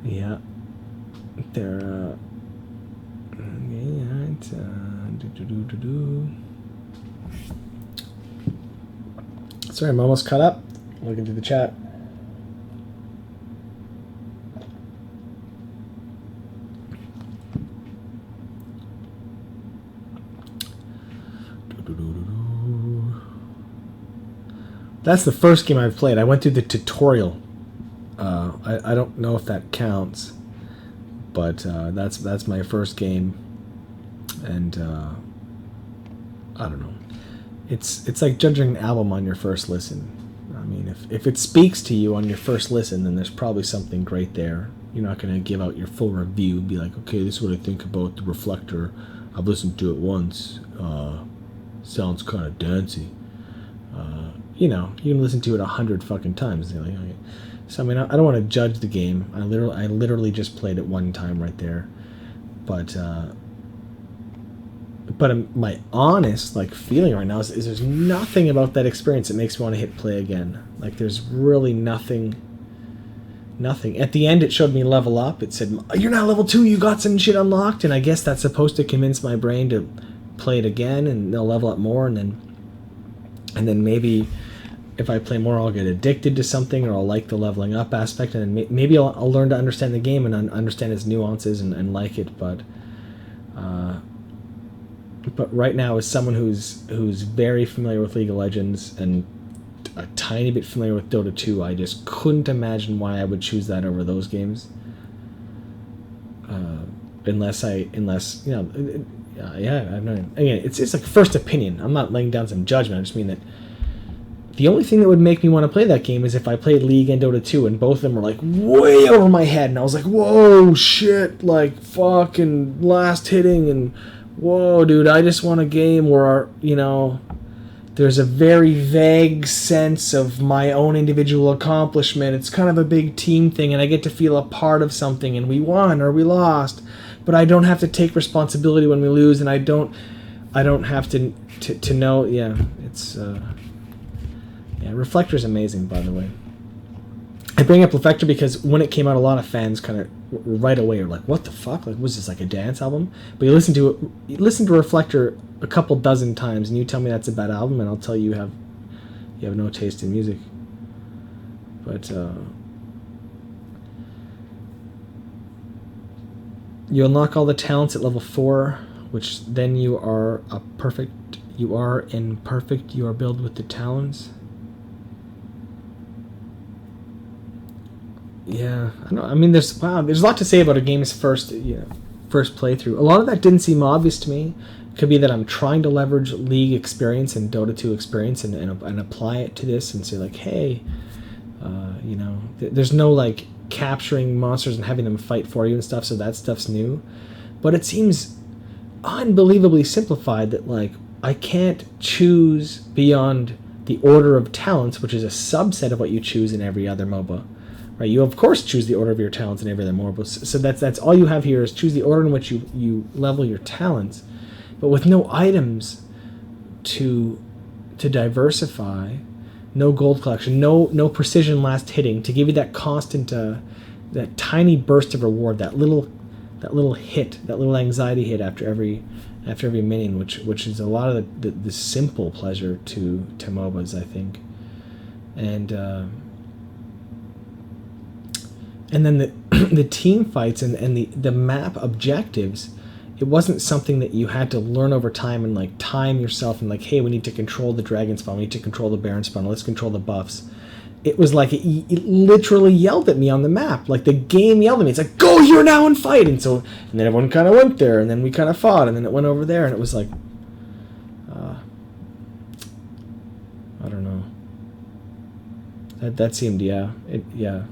Yeah, they're Sorry, I'm almost caught up. Looking through the chat. That's the first game I've played. I went through the tutorial. I don't know if that counts, but that's my first game, and I don't know. It's like judging an album on your first listen. I mean, if it speaks to you on your first listen, then there's probably something great there. You're not going to give out your full review and be like, okay, this is what I think about the Reflector. I've listened to it once. Sounds kind of dancey. You know, you can listen to it 100 fucking times. So I mean, I don't want to judge the game. I literally just played it one time right there. my honest like feeling right now is there's nothing about that experience that makes me want to hit play again. Like there's really nothing. At the end, it showed me level up. It said, "You're now level 2. You got some shit unlocked." And I guess that's supposed to convince my brain to play it again, and they'll level up more, and then maybe if I play more, I'll get addicted to something, or I'll like the leveling up aspect, and then maybe I'll learn to understand the game and understand its nuances and like it. But right now, as someone who's very familiar with League of Legends and a tiny bit familiar with Dota 2, I just couldn't imagine why I would choose that over those games. Unless I have no. Again, it's like first opinion. I'm not laying down some judgment. I just mean that the only thing that would make me want to play that game is if I played League and Dota 2, and both of them were like way over my head, and I was like, whoa, shit, like fucking last hitting, and whoa, dude, I just want a game where there's a very vague sense of my own individual accomplishment. It's kind of a big team thing, and I get to feel a part of something, and we won or we lost, but I don't have to take responsibility when we lose, and I don't have to know. Yeah, it's Reflector's amazing, by the way. I bring up Reflector because when it came out, a lot of fans kind of right away are like, "What the fuck? Like, was this like a dance album?" But you listen to Reflector a couple dozen times, and you tell me that's a bad album, and I'll tell you have no taste in music. But you unlock all the talents at level 4, which then you are imperfect. You are built with the talents. Yeah, I know. I mean, there's a lot to say about a game's first playthrough. A lot of that didn't seem obvious to me. It could be that I'm trying to leverage League experience and Dota 2 experience and apply it to this and say like, hey, there's no like capturing monsters and having them fight for you and stuff. So that stuff's new, but it seems unbelievably simplified that like I can't choose beyond the order of talents, which is a subset of what you choose in every other MOBA. Right, you of course choose the order of your talents in every other MOBA. So that's all you have here is choose the order in which you level your talents, but with no items to diversify, no gold collection, no precision last hitting to give you that constant, that tiny burst of reward, that little hit, that little anxiety hit after every minion, which is a lot of the simple pleasure to MOBAs, I think, and then the team fights and the map objectives, it wasn't something that you had to learn over time and like time yourself and like, hey, we need to control the dragon spawn, we need to control the baron spawn, let's control the buffs. It was like it literally yelled at me on the map. Like the game yelled at me. It's like, go here now and fight. And then everyone kind of went there, and then we kind of fought, and then it went over there, and it was like, I don't know. That seemed I don't know.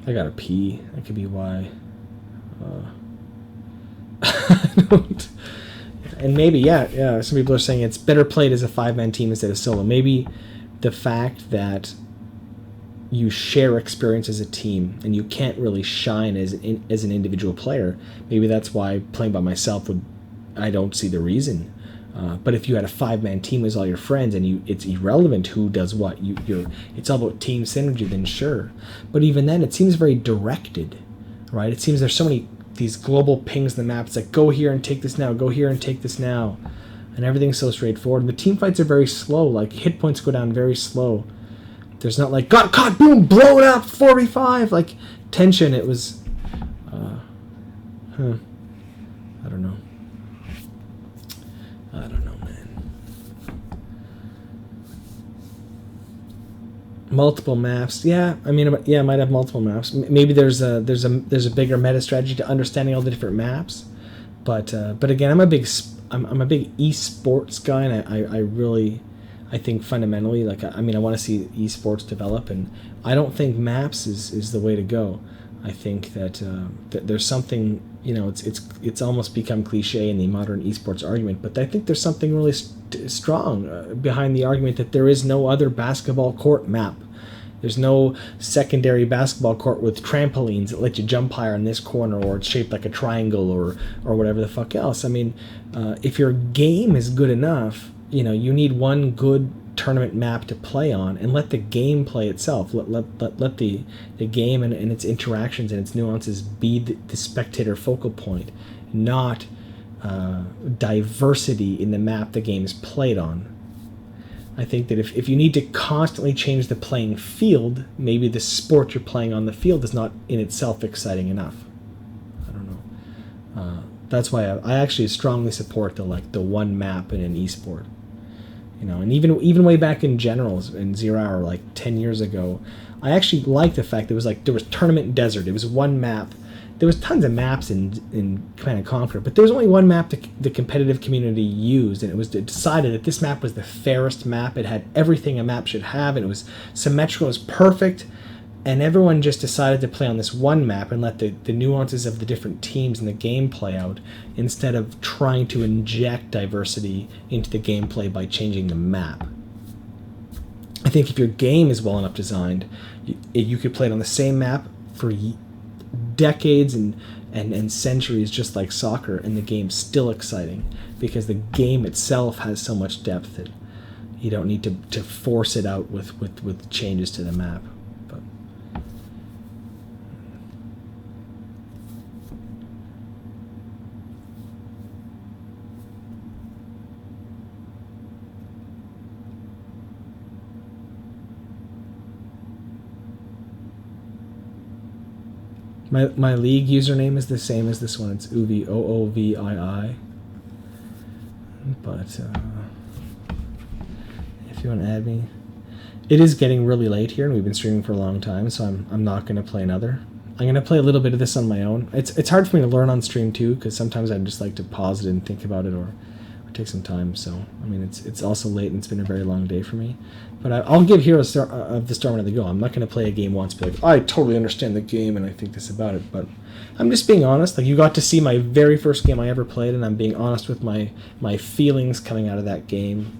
I gotta pee. That could be why. And maybe, yeah. Some people are saying it's better played as a 5-man team instead of solo. Maybe the fact that you share experience as a team and you can't really shine as an individual player. Maybe that's why playing by myself I don't see the reason. But if you had a 5-man team as all your friends and it's irrelevant who does what, it's all about team synergy, then sure. But even then, it seems very directed, right? It seems there's so many these global pings in the map. It's like, go here and take this now, go here and take this now. And everything's so straightforward. And the team fights are very slow. Like, hit points go down very slow. There's not like, got caught, boom, blown up, 4v5. Like, tension, it was... I don't know. Man. Multiple maps. Yeah, I mean, yeah, I might have multiple maps. Maybe there's a bigger meta strategy to understanding all the different maps. But again, I'm a big esports guy, and I think fundamentally, like, I want to see esports develop, and I don't think maps is the way to go. I think that there's something, it's almost become cliche in the modern esports argument, but I think there's something really strong behind the argument that there is no other basketball court map. There's no secondary basketball court with trampolines that let you jump higher in this corner, or it's shaped like a triangle, or whatever the fuck else. I mean, if your game is good enough, you need one good tournament map to play on, and let the game play itself. Let the game and its interactions and its nuances be the spectator focal point, not diversity in the map the game is played on. I think that if you need to constantly change the playing field, maybe the sport you're playing on the field is not in itself exciting enough. I don't know. That's why I actually strongly support the one map in an esport. And even way back in generals in 0 Hour, like 10 years ago, I actually liked the fact that there was Tournament Desert. It was one map. There was tons of maps in Command & Conquer, but there was only one map the competitive community used, and it was decided that this map was the fairest map. It had everything a map should have, and it was symmetrical, it was perfect, and everyone just decided to play on this one map and let the nuances of the different teams in the game play out, instead of trying to inject diversity into the gameplay by changing the map. I think if your game is well enough designed, you could play it on the same map for decades and centuries, just like soccer, and the game's still exciting because the game itself has so much depth that you don't need to force it out with changes to the map. But My league username is the same as this one. It's Oovii, OOVII. But if you want to add me, it is getting really late here, and we've been streaming for a long time, so I'm not going to play another. I'm going to play a little bit of this on my own. It's hard for me to learn on stream too, because sometimes I just like to pause it and think about it, or take some time. So I mean, it's also late, and it's been a very long day for me. But I'll give Heroes of the Storm another go. I'm not going to play a game once, be like, I totally understand the game and I think this about it. But I'm just being honest. Like, you got to see my very first game I ever played, and I'm being honest with my feelings coming out of that game.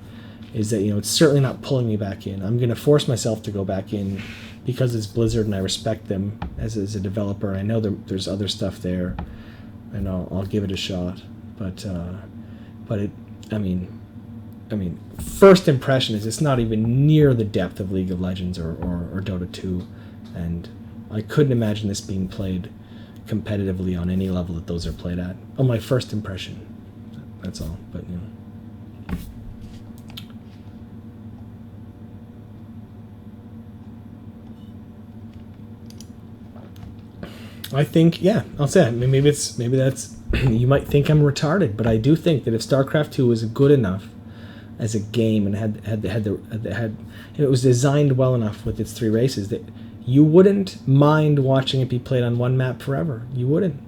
Is that, it's certainly not pulling me back in. I'm going to force myself to go back in because it's Blizzard and I respect them as a developer. I know there's other stuff there, and I'll give it a shot. But first impression is it's not even near the depth of League of Legends or Dota 2, and I couldn't imagine this being played competitively on any level that those are played at. On my first impression, that's all. But I think, I'll say it. Maybe that's you might think I'm retarded, but I do think that if StarCraft 2 was good enough as a game and it was designed well enough with its three races, that you wouldn't mind watching it be played on one map forever. You wouldn't.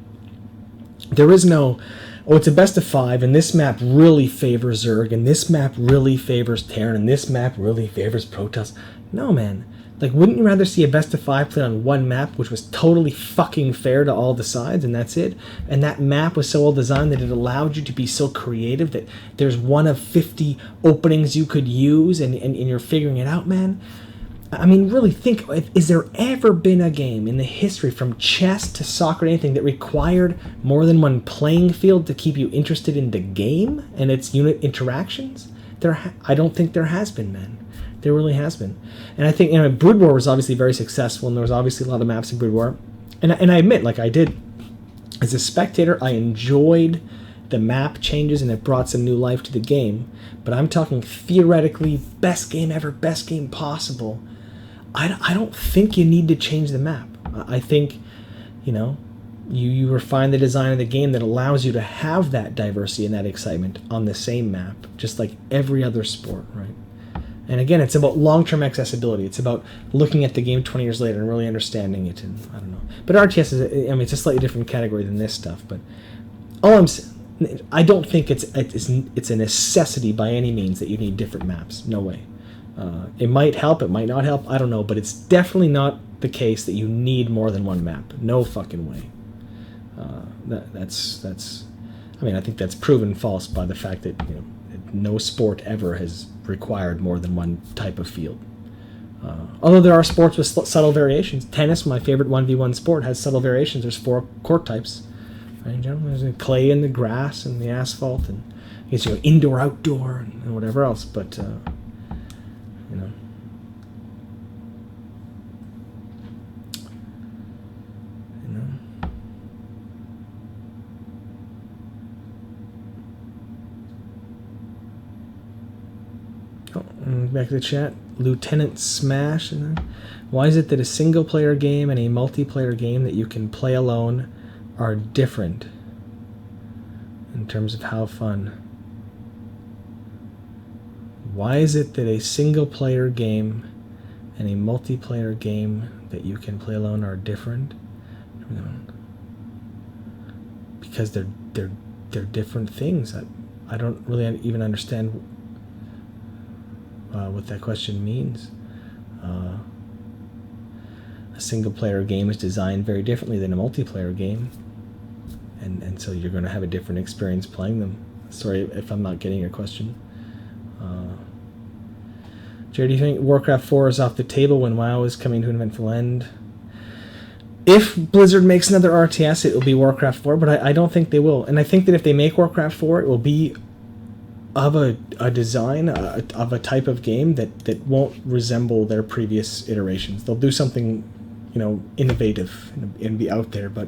There is no, it's a best of 5, and this map really favors Zerg, and this map really favors Terran, and this map really favors Protoss. No, man. Like, wouldn't you rather see a best of 5 played on one map, which was totally fucking fair to all the sides, and that's it? And that map was so well designed that it allowed you to be so creative that there's one of 50 openings you could use, and you're figuring it out, man? I mean, really think, is there ever been a game in the history, from chess to soccer to anything, that required more than one playing field to keep you interested in the game and its unit interactions? I don't think there has been, man. There really has been. And I think, Brood War was obviously very successful, and there was obviously a lot of maps in Brood War. And I admit, like I did, as a spectator, I enjoyed the map changes, and it brought some new life to the game. But I'm talking theoretically, best game ever, best game possible. I don't think you need to change the map. I think, you refine the design of the game that allows you to have that diversity and that excitement on the same map, just like every other sport, right? And again, it's about long-term accessibility. It's about looking at the game 20 years later and really understanding it. And I don't know. But RTS is, it's a slightly different category than this stuff. But I don't think it's a necessity by any means that you need different maps. No way. It might help. It might not help. I don't know. But it's definitely not the case that you need more than one map. No fucking way. That's. I mean, I think that's proven false by the fact that no sport ever has required more than one type of field. Although there are sports with subtle variations. Tennis, my favorite 1v1 sport, has subtle variations. There's 4 court types. Right, in general, there's the clay and the grass and the asphalt, and I guess indoor, outdoor, and whatever else. But back to the chat. Lieutenant Smash. Why is it that a single-player game and a multiplayer game that you can play alone are different in terms of how fun? Why is it that a single-player game and a multiplayer game that you can play alone are different? Because they're different things. I don't really even understand what that question means. A single-player game is designed very differently than a multiplayer game, and so you're going to have a different experience playing them. Sorry if I'm not getting your question. Jerry, do you think Warcraft 4 is off the table when WoW is coming to an eventful end? If Blizzard makes another RTS, it will be Warcraft 4, but I don't think they will. And I think that if they make Warcraft 4, it will be of a design, of a type of game that won't resemble their previous iterations. They'll do something, innovative and be out there, but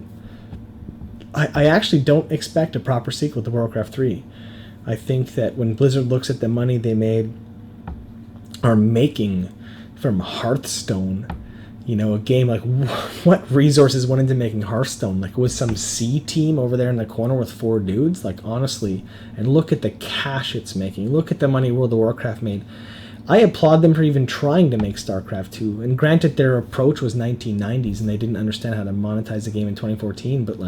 I actually don't expect a proper sequel to Warcraft 3. I think that when Blizzard looks at the money they are making from Hearthstone, a game like, what resources went into making Hearthstone? Like, was some C team over there in the corner with 4 dudes? Like, honestly, and look at the cash it's making. Look at the money World of Warcraft made. I applaud them for even trying to make StarCraft 2. And granted, their approach was 1990s, and they didn't understand how to monetize the game in 2014, but,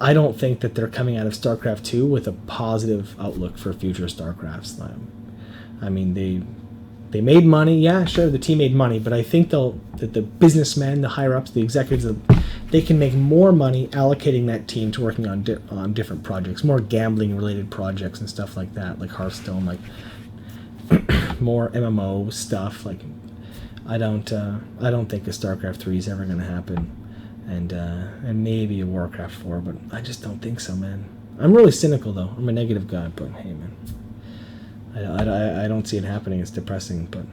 I don't think that they're coming out of StarCraft 2 with a positive outlook for future StarCrafts. I mean, they made money, yeah, sure, the team made money, but I think that the businessmen, the higher-ups, the executives, they can make more money allocating that team to working on different projects, more gambling-related projects and stuff like that, like Hearthstone, like more MMO stuff. Like, I don't think a StarCraft 3 is ever going to happen, and maybe a Warcraft 4, but I just don't think so, man. I'm really cynical, though. I'm a negative guy, but hey, man. I don't see it happening. It's depressing, but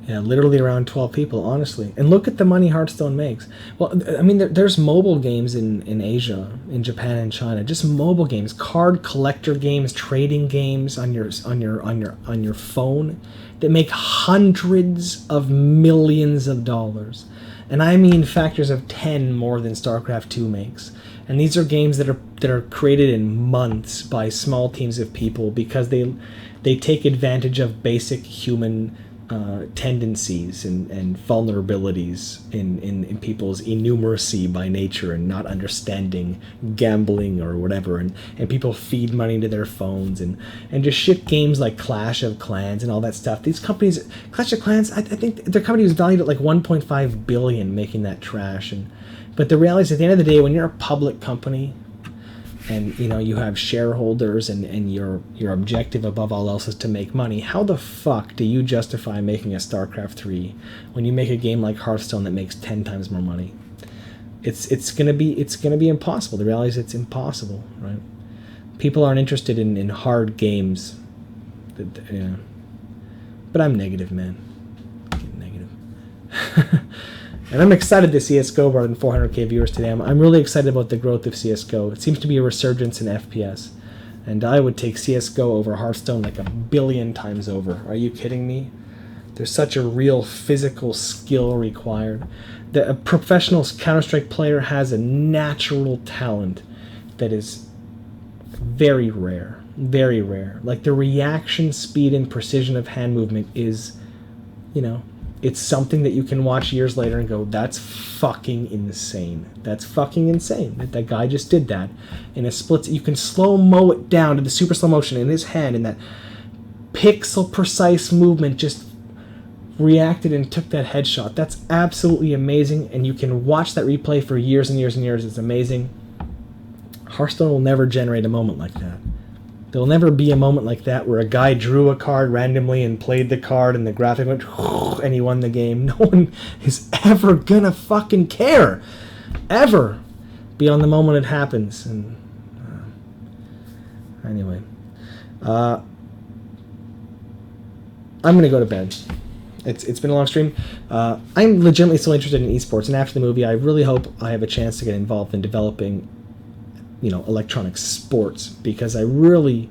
yeah, literally around 12 people, honestly. And look at the money Hearthstone makes. Well, I mean, there's mobile games in Asia, in Japan and China. Just mobile games, card collector games, trading games on your phone that make hundreds of millions of dollars. And I mean factors of 10 more than StarCraft 2 makes. And these are games that are created in months by small teams of people because they take advantage of basic human tendencies and vulnerabilities in people's innumeracy by nature and not understanding gambling or whatever, and people feed money to their phones and just shit games like Clash of Clans and all that stuff. These companies, Clash of Clans, I think their company was valued at like 1.5 billion making that trash. But the reality is, at the end of the day, when you're a public company and you have shareholders and your objective above all else is to make money, how the fuck do you justify making a StarCraft 3 when you make a game like Hearthstone that makes 10 times more money? It's gonna be impossible. The reality is it's impossible, right? People aren't interested in hard games. But I'm negative, man. I'm getting negative. And I'm excited to see CSGO more than 400k viewers today. I'm really excited about the growth of CSGO. It seems to be a resurgence in FPS. And I would take CSGO over Hearthstone like 1 billion times over. Are you kidding me? There's such a real physical skill required. A professional Counter-Strike player has a natural talent that is very rare. Very rare. Like, the reaction speed and precision of hand movement is, it's something that you can watch years later and go, that's fucking insane. That's fucking insane that guy just did that in a split. You can slow-mo it down to the super slow motion in his hand, and that pixel precise movement just reacted and took that headshot. That's absolutely amazing, and you can watch that replay for years and years and years. It's amazing. Hearthstone will never generate a moment like that. There'll never be a moment like that where a guy drew a card randomly and played the card and the graphic went and he won the game. No one is ever gonna fucking care. Ever. Beyond the moment it happens. And anyway. I'm gonna go to bed. It's been a long stream. I'm legitimately still interested in esports, and after the movie I really hope I have a chance to get involved in developing electronic sports, because esports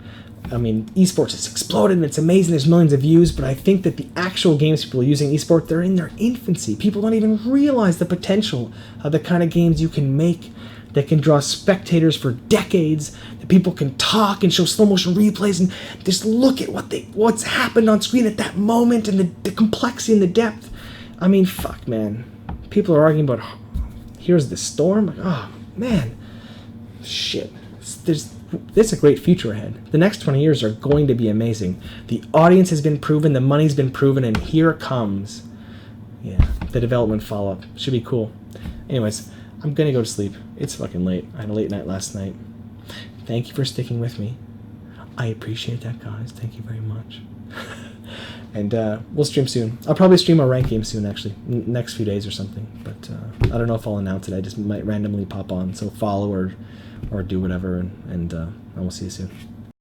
has exploded and it's amazing, there's millions of views, but I think that the actual games people are using esports, they're in their infancy. People don't even realize the potential of the kind of games you can make that can draw spectators for decades, that people can talk and show slow motion replays and just look at what's happened on screen at that moment, and the complexity and the depth. I mean, fuck, man. People are arguing about, here's the storm. Like, oh, man. Shit. There's a great future ahead. The next 20 years are going to be amazing. The audience has been proven, the money's been proven, and here comes, the development follow-up. Should be cool. Anyways, I'm gonna go to sleep. It's fucking late. I had a late night last night. Thank you for sticking with me. I appreciate that, guys. Thank you very much. And we'll stream soon. I'll probably stream a ranked game soon, actually. Next few days or something. But I don't know if I'll announce it. I just might randomly pop on. So follow or do whatever, and we'll see you soon.